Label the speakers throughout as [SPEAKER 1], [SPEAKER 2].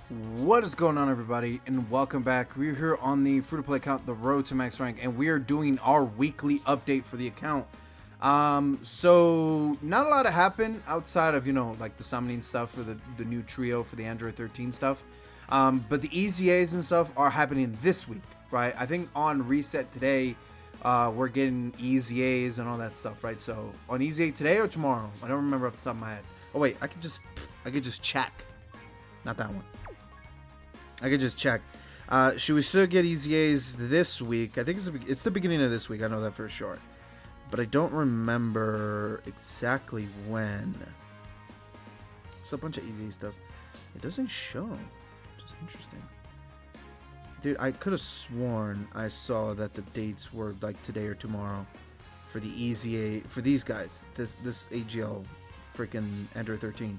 [SPEAKER 1] What is going on, everybody, and welcome back. We're here on the free-to-play account, the Road to Max Rank, and we are doing our weekly update for the account. So not a lot to happen outside of, like the summoning stuff for the new trio for the Android 13 stuff. But the EZAs and stuff are happening this week, right? I think on reset today, we're getting EZAs and all that stuff, right? So on EZA today or tomorrow? I don't remember off the top of my head. Oh wait, I could just check. Not that one. I could just check. Should we still get EZAs this week? I think it's the beginning of this week. I know that for sure. But I don't remember exactly when. It's a bunch of EZA stuff. It doesn't show. Which is interesting. Dude, I could have sworn I saw that the dates were like today or tomorrow for the EZA, for these guys. This AGL freaking Android 13.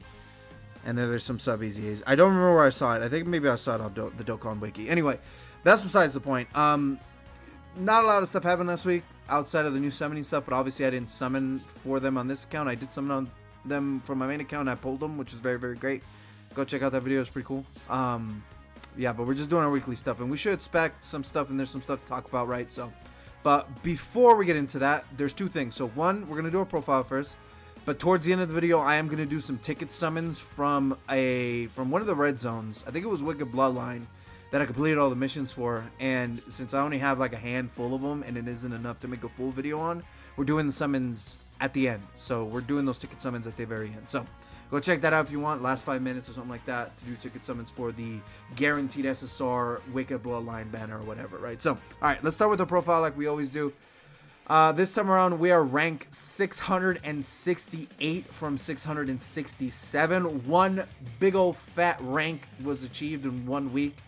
[SPEAKER 1] And then there's some sub EZAs. I don't remember where I saw it. I think maybe I saw it on the Dokkan wiki. Anyway, that's besides the point. Not a lot of stuff happened last week outside of the new summoning stuff, but obviously I didn't summon for them on this account. I did summon on them from my main account. I pulled them, which is very, very great. Go check out that video. It's pretty cool. Yeah, but we're just doing our weekly stuff, and we should expect some stuff, and there's some stuff to talk about, right? So, but before we get into that, there's two things. So one, we're gonna do a profile first. But towards the end of the video, I am going to do some ticket summons from one of the red zones. I think it was Wicked Bloodline that I completed all the missions for. And since I only have like a handful of them and it isn't enough to make a full video on, we're doing the summons at the end. So we're doing those ticket summons at the very end. So go check that out if you want. Last 5 minutes or something like that to do ticket summons for the guaranteed SSR Wicked Bloodline banner or whatever, right? So, all right, let's start with the profile like we always do. This time around, we are rank 668 from 667. One big old fat rank was achieved in 1 week,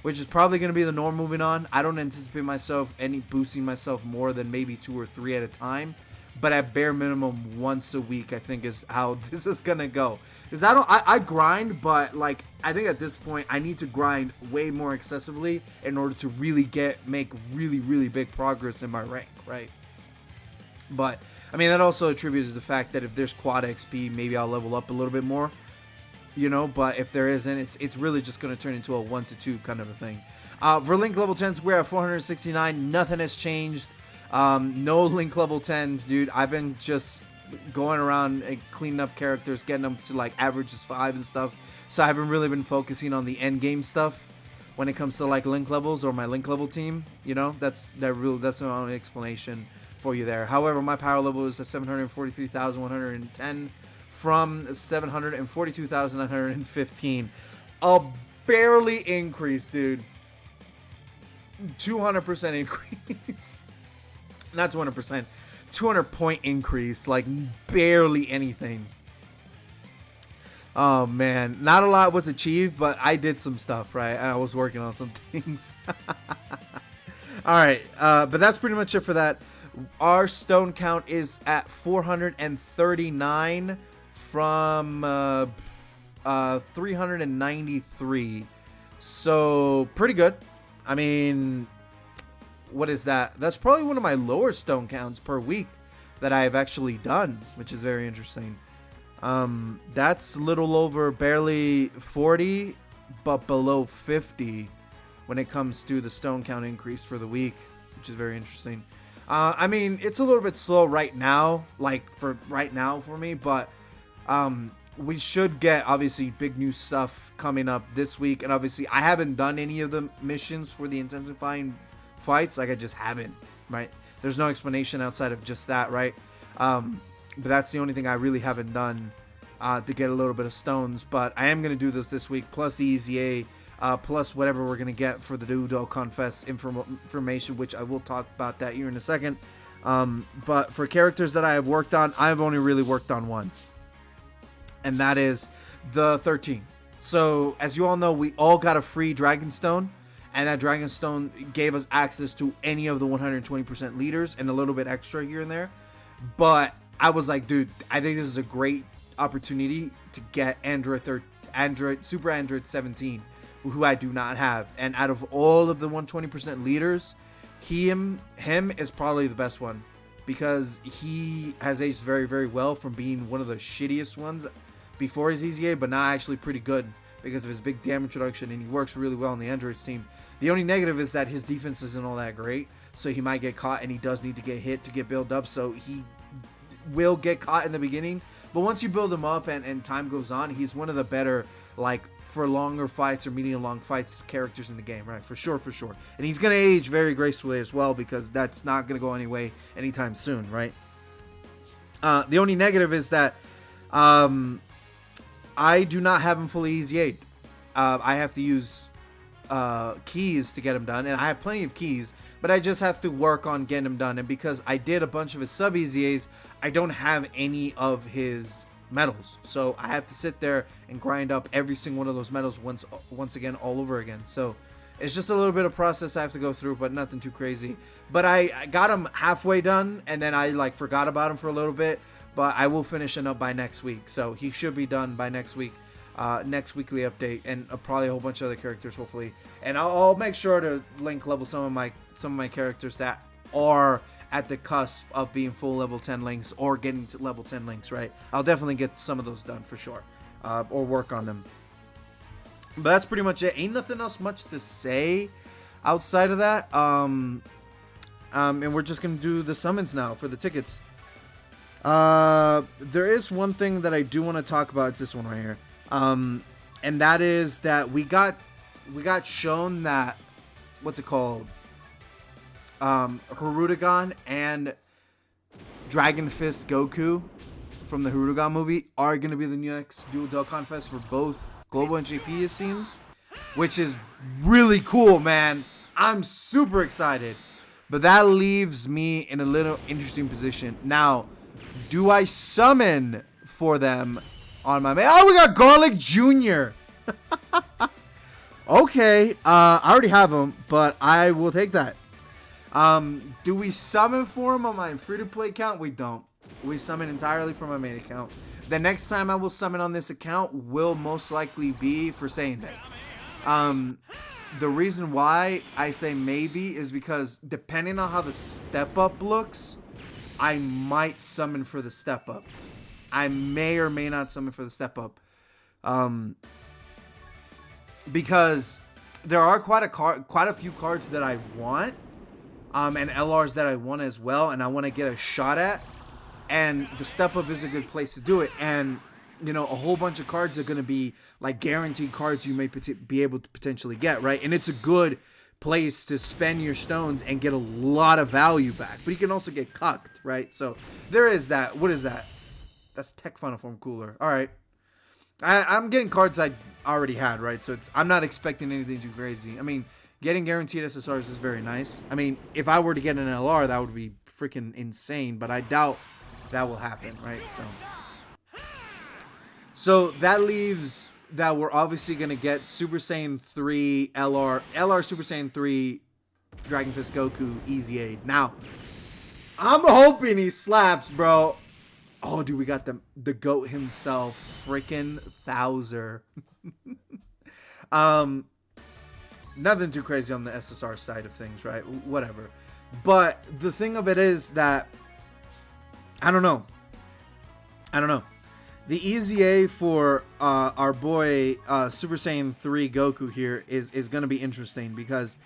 [SPEAKER 1] which is probably going to be the norm moving on. I don't anticipate myself boosting myself more than maybe 2 or 3 at a time. But at bare minimum, once a week, I think is how this is going to go. Because I grind, but like, I think at this point, I need to grind way more excessively in order to really make really, really big progress in my rank, right? But, I mean, that also attributes to the fact that if there's quad XP, maybe I'll level up a little bit more, but if there isn't, it's really just going to turn into a 1 to 2 kind of a thing. For link level 10s, we're at 469. Nothing has changed. No link level 10s, dude. I've been just going around and cleaning up characters, getting them to like averages 5 and stuff. So I haven't really been focusing on the end game stuff when it comes to like link levels or my link level team. That's the only explanation for you there. However, my power level is at 743,110 from 742,915. A barely increase, dude. 200% increase. Not 200%. 200-point increase. Like, barely anything. Oh, man. Not a lot was achieved, but I did some stuff, right? I was working on some things. Alright, but that's pretty much it for that. Our stone count is at 439 from 393. So pretty good. I mean, what is that? That's probably one of my lower stone counts per week that I've actually done, which is very interesting. That's a little over barely 40, but below 50 when it comes to the stone count increase for the week, which is very interesting. I mean, it's a little bit slow right now, for me, but we should get, obviously, big new stuff coming up this week. And obviously, I haven't done any of the missions for the intensifying fights. Like, I just haven't, right? There's no explanation outside of just that, right? But that's the only thing I really haven't done to get a little bit of stones. But I am going to do this week, plus the EZA. Plus whatever we're going to get for the Dokkan Fest information, which I will talk about that here in a second. But for characters that I have worked on, I've only really worked on one. And that is the 13. So, as you all know, we all got a free Dragonstone. And that Dragonstone gave us access to any of the 120% leaders and a little bit extra here and there. But I was like, dude, I think this is a great opportunity to get Super Android 17. Who I do not have, and out of all of the 120% leaders, him is probably the best one because he has aged very, very well from being one of the shittiest ones before his EZA, but now actually pretty good because of his big damage reduction, and he works really well on the Androids team. The only negative is that his defense isn't all that great, so he might get caught, and he does need to get hit to get built up, so he will get caught in the beginning. But once you build him up and time goes on, he's one of the better, like, for longer fights or medium long fights characters in the game, right? For sure. And he's going to age very gracefully as well, because that's not going to go anyway anytime soon, right? The only negative is that I do not have him fully easy 8. I have to use keys to get him done, and I have plenty of keys, but I just have to work on getting him done. And because I did a bunch of his sub EZAs, I don't have any of his medals, so I have to sit there and grind up every single one of those medals once again all over again. So it's just a little bit of process I have to go through, but nothing too crazy. But I got him halfway done, and then I like forgot about him for a little bit, but I will finish him up by next week, so he should be done by next week. Next weekly update, and probably a whole bunch of other characters, hopefully. And I'll make sure to link level some of my characters that are at the cusp of being full level 10 links or getting to level 10 links, right? I'll definitely get some of those done for sure, or work on them. But that's pretty much it. Ain't nothing else much to say outside of that. And we're just gonna do the summons now for the tickets. There is one thing that I do want to talk about. It's this one right here. And that is that we got shown that, what's it called? Hirudegan and Dragon Fist Goku from the Hirudegan movie are going to be the next Dual Dokkan Fest for both Global and JP, it seems, which is really cool, man. I'm super excited, but that leaves me in a little interesting position. Now, do I summon for them on my main? Oh, we got Garlic Jr. Okay, I already have him, but I will take that. Do we summon for him on my free-to-play account? We don't. We summon entirely from my main account. The next time I will summon on this account will most likely be for Saiyan Day. The reason why I say maybe is because depending on how the step-up looks, I might summon for the step-up. I may or may not summon for the step-up. Because there are quite a few cards that I want. And LRs that I want as well, and I want to get a shot at, and the step up is a good place to do it. And you know, a whole bunch of cards are going to be like guaranteed cards you may be able to potentially get, right? And it's a good place to spend your stones and get a lot of value back, but you can also get cucked, right? So there is that. What is that? That's Tech Final Form Cooler. All right, I'm getting cards I already had, right? So I'm not expecting anything too crazy. I mean, getting guaranteed SSRs is very nice. I mean, if I were to get an LR, that would be freaking insane, but I doubt that will happen, right? So that leaves that we're obviously going to get Super Saiyan 3 LR Super Saiyan 3 Dragon Fist Goku Easy Aid. Now, I'm hoping he slaps, bro. Oh, dude, we got the GOAT himself, freaking Thouser. Nothing too crazy on the SSR side of things, right? Whatever. But the thing of it is that I don't know. The EZA for our boy Super Saiyan 3 Goku here is going to be interesting because,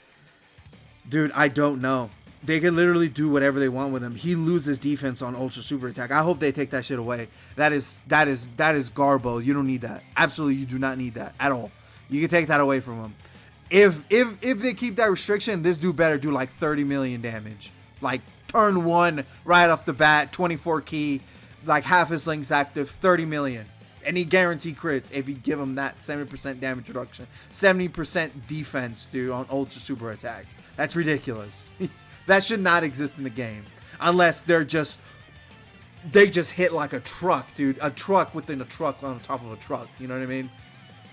[SPEAKER 1] dude, I don't know. They can literally do whatever they want with him. He loses defense on Ultra Super Attack. I hope they take that shit away. That is garbo. You don't need that. Absolutely, you do not need that at all. You can take that away from him. If they keep that restriction, this dude better do like 30 million damage. Like turn 1 right off the bat, 24 key, like half his links active, 30 million. And he guarantee crits if you give him that 70% damage reduction. 70% defense, dude, on Ultra Super Attack. That's ridiculous. That should not exist in the game. Unless they just hit like a truck, dude. A truck within a truck on top of a truck. You know what I mean?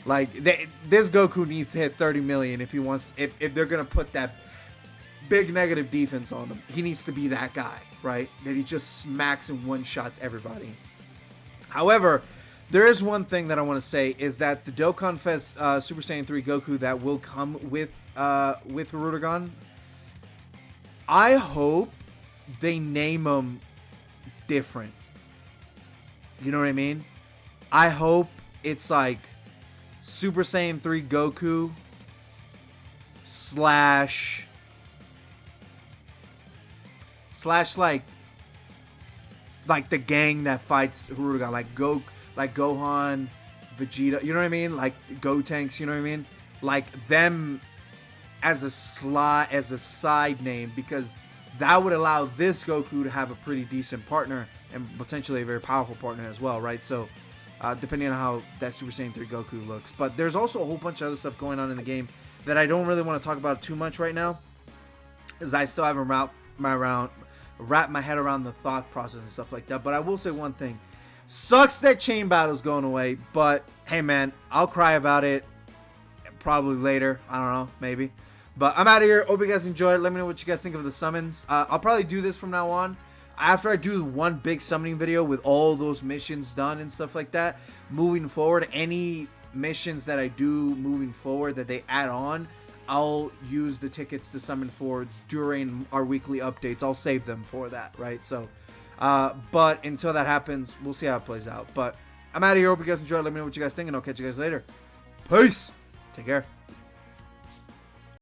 [SPEAKER 1] Like, this Goku needs to hit 30 million if he wants. If they're gonna put that big negative defense on him, he needs to be that guy, right? That he just smacks and one-shots everybody. However, there is one thing that I want to say is that the Dokkan Fest Super Saiyan 3 Goku that will come with Hirudegan, I hope they name him different. You know what I mean? I hope it's like Super Saiyan 3 Goku slash like the gang that fights Hirudegarn, like Gohan, Vegeta, you know what I mean? Like Gotenks, you know what I mean? Like them as a side name, because that would allow this Goku to have a pretty decent partner and potentially a very powerful partner as well, right? So depending on how that Super Saiyan 3 Goku looks. But there's also a whole bunch of other stuff going on in the game that I don't really want to talk about too much right now, as I still haven't wrapped my head around the thought process and stuff like that. But I will say one thing. Sucks that chain battle's going away, but hey man, I'll cry about it probably later. I don't know, maybe. But I'm out of here. Hope you guys enjoyed. Let me know what you guys think of the summons. I'll probably do this from now on. After I do one big summoning video with all those missions done and stuff like that, moving forward, any missions that I do moving forward that they add on, I'll use the tickets to summon for during our weekly updates. I'll save them for that, right? So, but until that happens, we'll see how it plays out. But I'm out of here. Hope you guys enjoyed. Let me know what you guys think, and I'll catch you guys later. Peace. Take care.